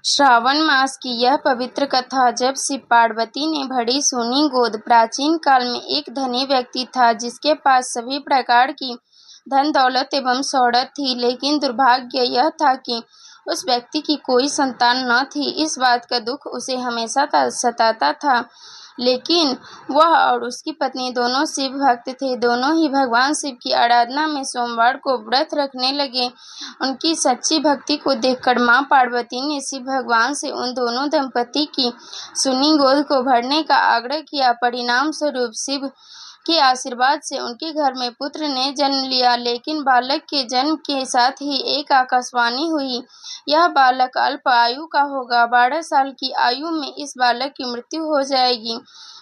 श्रावण मास की यह पवित्र कथा। जब शिव पार्वती ने भरी सोनी गोद। प्राचीन काल में एक धनी व्यक्ति था जिसके पास सभी प्रकार की धन दौलत एवं शोहरत थी, लेकिन दुर्भाग्य यह था कि उस व्यक्ति की कोई संतान न थी। इस बात का दुख उसे हमेशा सताता था। लेकिन वह और उसकी पत्नी दोनों शिव भक्त थे। दोनों ही भगवान शिव की आराधना में सोमवार को व्रत रखने लगे। उनकी सच्ची भक्ति को देखकर मां पार्वती ने शिव भगवान से उन दोनों दंपति की सुनी गोद को भरने का आग्रह किया। परिणाम स्वरूप शिव के आशीर्वाद से उनके घर में पुत्र ने जन्म लिया। लेकिन बालक के जन्म के साथ ही एक आकाशवाणी हुई, यह बालक अल्प आयु का होगा। 12 साल की आयु में इस बालक की मृत्यु हो जाएगी।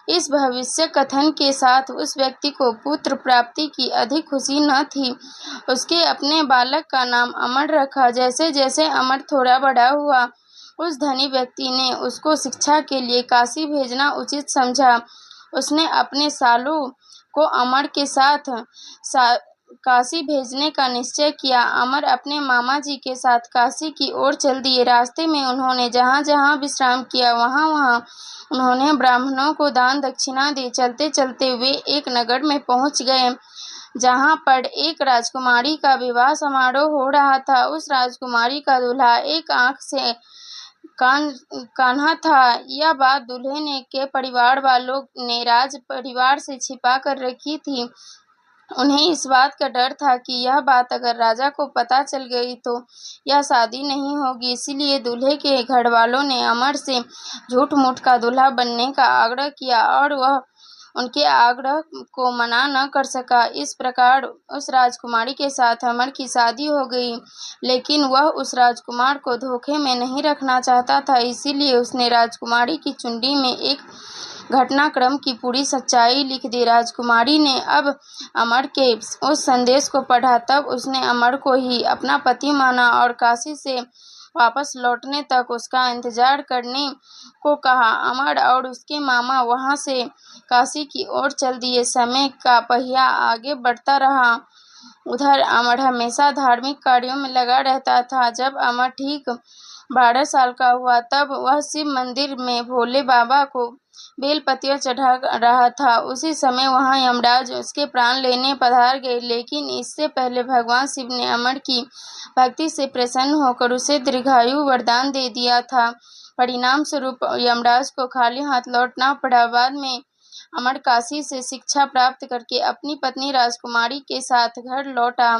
इस भविष्य कथन के साथ उस व्यक्ति को पुत्र प्राप्ति की अधिक खुशी न थी। उसके अपने बालक का नाम अमर रखा। जैसे जैसे अमर थोड़ा बड़ा हुआ, उस धनी व्यक्ति ने उसको शिक्षा के लिए काशी भेजना उचित समझा। उसने अपने सालों को अमर के साथ काशी भेजने का निश्चय किया। अमर अपने मामा जी के साथ काशी की ओर चल दिए। रास्ते में उन्होंने जहाँ जहाँ विश्राम किया, वहाँ वहाँ उन्होंने ब्राह्मणों को दान दक्षिणा दी। चलते चलते वे एक नगर में पहुँच गए जहाँ पर एक राजकुमारी का विवाह समारोह हो रहा था। उस राजकुमारी का दूल्हा एक आंख से कान्हा था। यह बात दूल्हे के परिवार वालों ने राज परिवार से छिपा कर रखी थी। उन्हें इस बात का डर था कि यह बात अगर राजा को पता चल गई तो यह शादी नहीं होगी। इसीलिए दूल्हे के घर वालों ने अमर से झूठ मूठ का दूल्हा बनने का आग्रह किया और वह उनके आग्रह को मना न कर सका। इस प्रकार उस राजकुमारी के साथ अमर की शादी हो गई। लेकिन वह उस राजकुमार को धोखे में नहीं रखना चाहता था, इसीलिए उसने राजकुमारी की चुंडी में एक घटनाक्रम की पूरी सच्चाई लिख दी। राजकुमारी ने अब अमर के उस संदेश को पढ़ा। तब उसने अमर को ही अपना पति माना और काशी से वापस लौटने तक उसका इंतजार करने को कहा। अमर और उसके मामा वहां से काशी की ओर चल दिए। समय का पहिया आगे बढ़ता रहा। उधर अमर हमेशा धार्मिक कार्यों में लगा रहता था। जब अमर ठीक 12 साल का हुआ तब वह शिव मंदिर में भोले बाबा को बेलपतियां चढ़ा रहा था। उसी समय वहां यमराज उसके प्राण लेने पधार गए। लेकिन इससे पहले भगवान शिव ने अमर की भक्ति से प्रसन्न होकर उसे दीर्घायु वरदान दे दिया था। परिणाम स्वरूप यमराज को खाली हाथ लौटना पड़ा। बाद में अमर काशी से शिक्षा प्राप्त करके अपनी पत्नी राजकुमारी के साथ घर लौटा।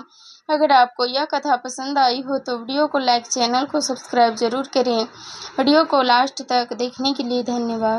अगर आपको यह कथा पसंद आई हो तो वीडियो को लाइक, चैनल को सब्सक्राइब जरूर करें। वीडियो को लास्ट तक देखने के लिए धन्यवाद।